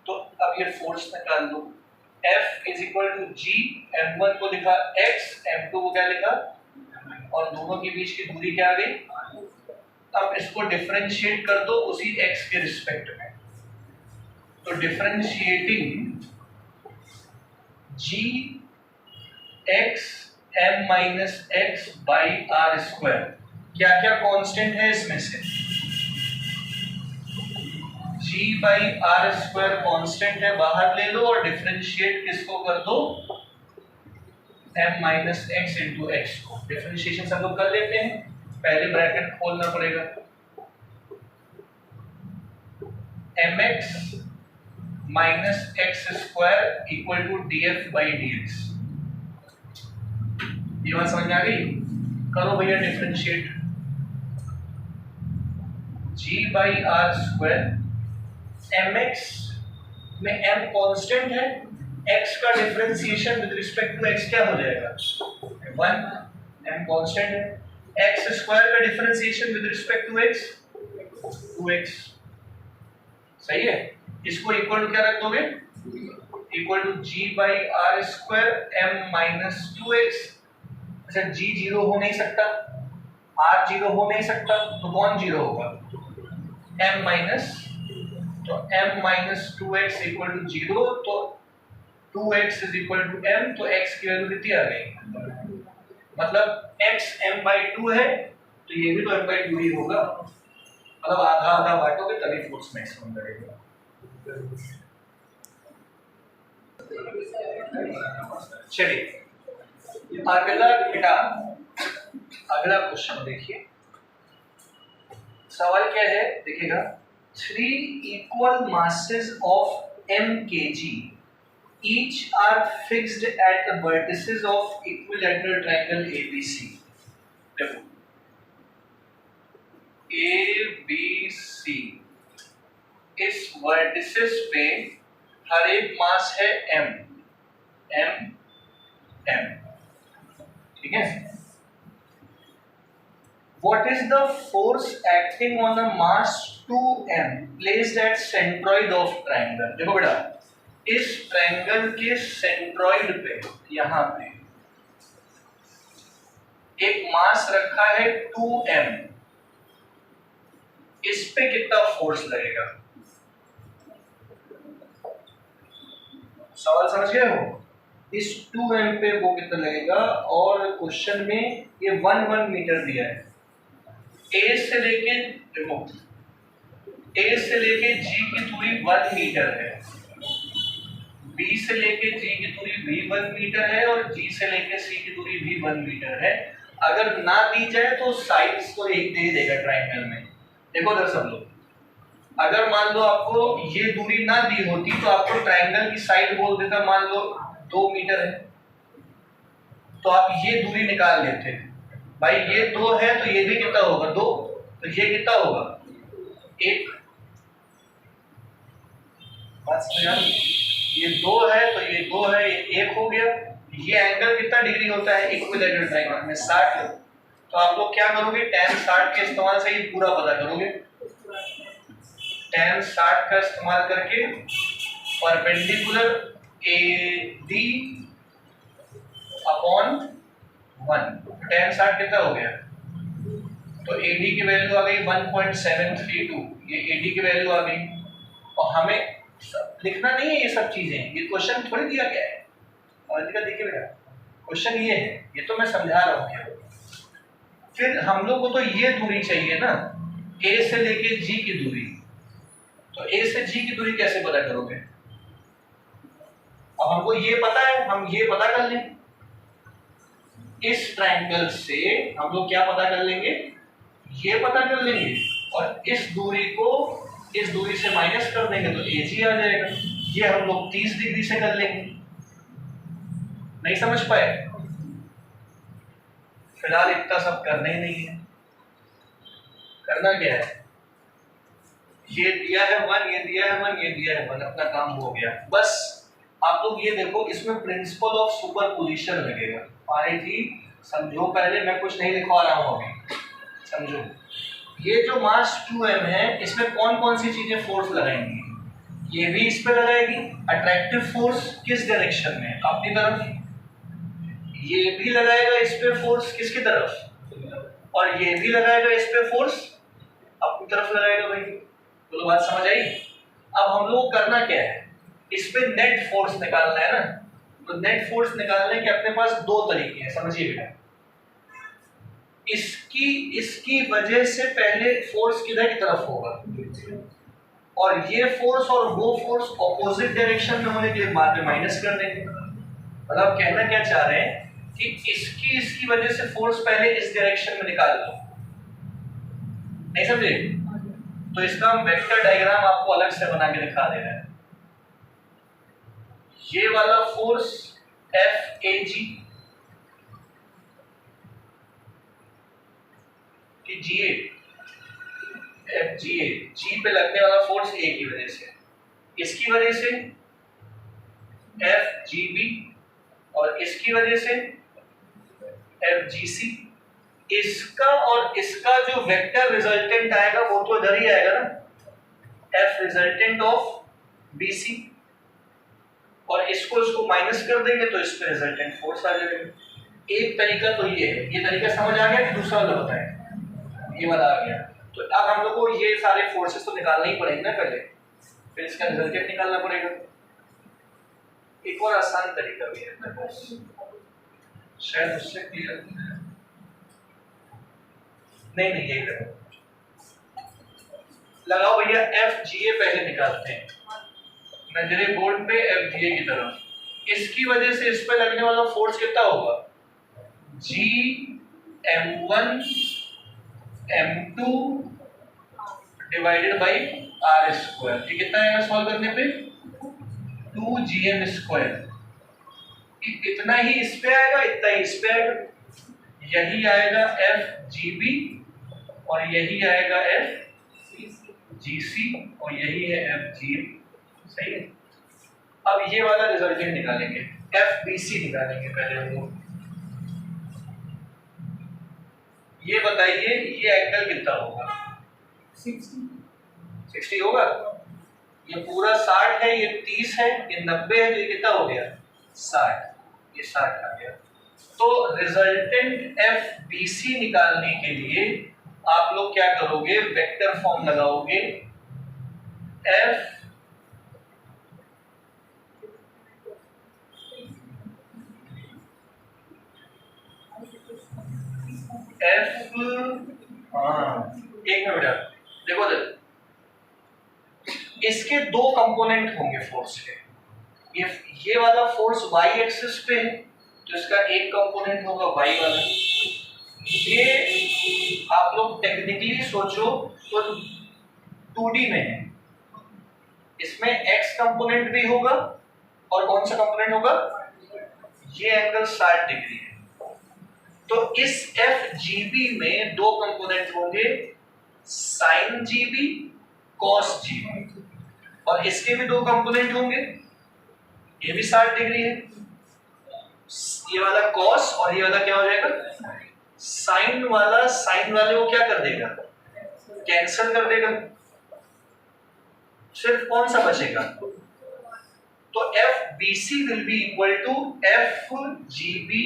तो अब ये फोर्स निकाल लो। F is equal to G, M1 को लिखा x, M2 को क्या लिखा? और दोनों के बीच की दूरी क्या आ गई? अब इसको डिफरेंशिएट कर दो उसी x के रिस्पेक्ट में। तो differentiating G x M minus x by R square, क्या क्या कांस्टेंट है इसमें से? G by R square constant है, बाहर ले लो और डिफरेंशिएट किसको कर दो? M minus x into x को। डिफरेंशिएशन सब लोग कर लेते हैं, पहले ब्रैकेट खोलना पड़ेगा। mx minus x square equal to df by dx। ये बात समझ में आ गई? करो भैया differentiate. G by R square, mx में m कांस्टेंट है, x का differentiation with respect to x क्या हो जाएगा? 1, m कांस्टेंट है। x स्क्वायर का differentiation with respect to x 2x। सही है? इसको इक्वल टू क्या रख दोगे? Equal to G by R square m minus 2x। अच्छा, G जीरो हो नहीं सकता, R जीरो हो नहीं सकता, तो कौन जीरो होगा? M माइनस, तो m minus 2x equal to 0, तो 2x is equal to m, तो x की वैल्यू कितनी आ गई? मतलब x m बाई 2 है, तो ये भी तो m बाई 2 ही होगा। मतलब आधा आधा बांटोगे तभी फोर्स मैक्सिमम करेगा। चलिए अगला बेटा, अगला क्वेश्चन देखिए। सवाल क्या है देखिएगा। 3 equal masses of m kg each are fixed at the vertices of equilateral triangle ABC। देखो ABC, इस वर्टिसेस पे हर एक मास है m, m, m, ठीक है। What is the force acting on a mass 2m placed at centroid of triangle? देखो बेटा, इस ट्रायंगल के सेंट्रॉइड पे, यहां पे एक मास रखा है 2m, इस पे कितना फोर्स लगेगा? सवाल समझ गए हो? इस 2m पे वो कितना लगेगा? और क्वेश्चन में ये 1 मीटर दिया है। ए से लेके, देखो ए से लेके जी की दूरी 1 मीटर है, बी से लेके जी की दूरी भी 1 मीटर है, और जी से लेके सी की दूरी भी 1 मीटर है। अगर ना दी जाए तो साइड्स को एक दे देगा ट्रायंगल में। देखो इधर सब लोग, अगर मान लो आपको ये दूरी ना दी होती तो आपको ट्रायंगल की साइड बोल देता, मान लो 2 मीटर है, तो आप ये दूरी निकाल लेते। भाई ये 2 है तो ये भी कितना होगा? 2, तो ये कितना होगा? 1। बात समझ आ रही? ये 2 है तो ये 2 है, ये 1 हो गया। ये एंगल कितना डिग्री होता है इक्विलैटरल ट्रायंगल में? 60। तो आप लोग क्या करोगे? tan 60 के इस्तेमाल से ये पूरा पता करोगे। tan 60 का इस्तेमाल करके परपेंडिकुलर AD अपॉन 1, tan 60 कितना हो गया? तो AD की वैल्यू आ गई 1.732, ये AD की वैल्यू आ गई। और हमें लिखना नहीं है ये सब चीजें, ये क्वेश्चन थोड़ी दिया गया है। और देखिए बेटा, क्वेश्चन ये है, ये तो मैं समझा रहा हूँ। फिर हम लोग को तो ये दूरी चाहिए ना, A से लेके G की दूरी। तो A से G की दूरी कैसे पता करोगे? अब हमको ये पता है, हम ये पता कर लें। इस ट्रायंगल से हम लोग क्या पता कर लेंगे? ये पता कर लेंगे, और इस दूरी को इस दूरी से माइनस कर देंगे तो AG आ जाएगा। ये हम लोग 30 डिग्री से कर लेंगे। नहीं समझ पाए? फिलहाल इतना सब करना ही नहीं है। करना क्या है? ये दिया है 1, ये दिया है 1, ये दिया है 1, अपना काम हो गया। बस आप लोग ये देखो, इसमें प्रिंसिपल ऑफ सुपरपोजिशन लगेगा। पाई थी समझो पहले, मैं कुछ नहीं लिखवा रहा हूँ अभी, समझो। ये जो मास 2m है, इसमें कौन कौन सी चीजें फोर्स लगाएंगी? ये भी इस पे लगाएगी। अट्रैक्टिव फोर्स किस डायरेक्शन में? अपनी तरफ। ये भी लगाएगा इस पे फोर्स, किसकी तरफ? और ये भी लगाएगा इस पे फोर्स, अपनी तरफ लगाएगा। भाई तो बात समझ आई? अब हम लोग को करना क्या है? इस पे नेट फोर्स निकालना है ना। तो नेट फोर्स निकालने के अपने पास 2 तरीके हैं, समझिए बेटा। इसकी वजह से पहले फोर्स किधर की तरफ होगा, और ये फोर्स और वो फोर्स ऑपोजिट डायरेक्शन में होने के बाद में माइनस कर देंगे। मतलब कहना क्या चाह रहे हैं कि इसकी वजह से फोर्स पहले इस डायरेक्शन में निकाल लो। नहीं समझे? तो इसका हम वेक्टर डायग्राम आपको अलग से बना के दिखा दे रहे हैं। ये वाला फोर्स FAG कि GA, FGA, G पे लगने वाला फोर्स A की वजह से, इसकी वजह से FGB, और इसकी वजह से FGC। इसका और इसका जो वेक्टर रिजल्टेंट आएगा वो तो इधर ही आएगा ना, F रिजल्टेंट ऑफ BC, और इसको माइनस कर देंगे तो इस पे रिजल्टेंट फोर्स आ जाएगा। एक तरीका तो ये है। ये तरीका समझ आ गया कि दूसरा वाला बताएं? ये वाला आ गया। तो अब हम लोग को ये सारे फोर्सेस तो निकालने ही पड़ेंगे ना पहले, फिर इसका रिजल्टेंट निकालना पड़ेगा। एक और आसान तरीका भी है, शायद उससे क्लियर नहीं यही करो। लगाओ भैया, FGA पहले निकालते हैं। नजरे बोर्ड पे FGA की तरफ। इसकी वजह से इस पे लगने वाला फोर्स कितना होगा? GM1 M2 divided by R square. ये कितना आएगा सॉल्व करने पे? 2GM square. इतना ही इस पे आएगा, इतना ही इस पे आएगा। यही आएगा FGB, और यही आएगा FGC, और यही है FGA। सही है? अब ये वाला रिजल्टेंट निकालेंगे, FBC निकालेंगे पहले हम लोग। ये बताइए ये एंगल कितना होगा? 60 होगा। ये पूरा 60 है, ये 30 है, ये 90 है, तो ये कितना हो गया? 60। ये 60 आ गया। तो रिजल्टेंट एफ बी सी निकालने के लिए आप लोग क्या करोगे? वेक्टर फॉर्म लगाओगे। एफ एफ एक मिनट देखो, इसके दो कंपोनेंट होंगे फोर्स के। ये वाला फोर्स y एक्सिस पे है, तो इसका एक कंपोनेंट होगा y वाला। ये आप लोग टेक्निकली सोचो तो 2D में है, इसमें x कंपोनेंट भी होगा और कौन सा कंपोनेंट होगा? ये एंगल 60 डिग्री है। तो इस एफ जीबी में दो कंपोनेंट होंगे, साइन जीबी, कॉस जीबी, और इसके भी दो कंपोनेंट होंगे, ये भी 60 डिग्री है। ये वाला कॉस और ये वाला क्या हो जाएगा? साइन वाला साइन वाले को क्या कर देगा? कैंसिल कर देगा। सिर्फ कौन सा बचेगा? तो F B C will be equal to F G B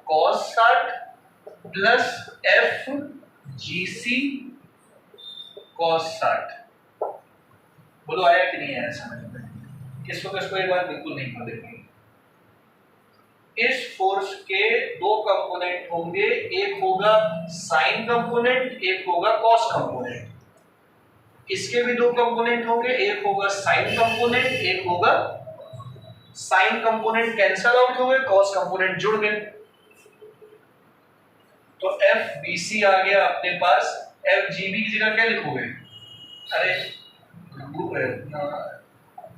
cos 60 plus F G C cos 60। बोलो आया कि नहीं आया समझ में? इसको एक बार बिल्कुल नहीं बोलेंगे। इस फोर्स के दो कंपोनेंट होंगे, एक होगा साइन कंपोनेंट, एक होगा कॉस कंपोनेंट। इसके भी दो कंपोनेंट होंगे, एक होगा साइन कंपोनेंट, एक होगा साइन कंपोनेंट कैंसल आउट हो गए, कॉस कंपोनेंट जुड़ गए। तो एफ बी सी आ गया अपने पास। एफ जी बी की जगह क्या लिखोगे? अरे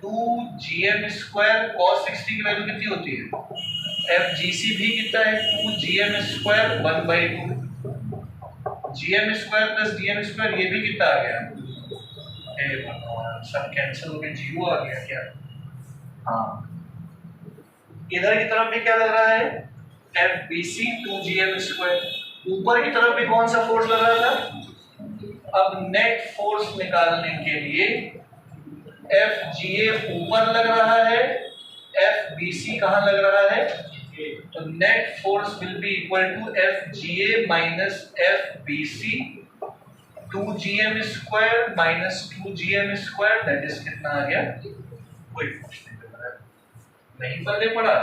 2gm² cos 60 की वैल्यू कितनी होती है? एफ जी सी भी कितना है? 2gm² 1/2 gm² प्लस dm², ये भी कितना आ गया? सब कैंसिल हो गए, जीरो आ गया क्या? हाँ, इधर की तरफ भी क्या लग रहा है? F B C 2gm²। ऊपर की तरफ भी कौन सा फोर्स लग रहा था? अब नेट फोर्स निकालने के लिए एफ जी ए ऊपर लग रहा है, एफ बी सी कहां लग रहा है? तो net force will be equal to F G A minus F B C 2gm² minus 2gm², that is कितना आ गया? कोई कुछ नहीं पढ़े पड़ा।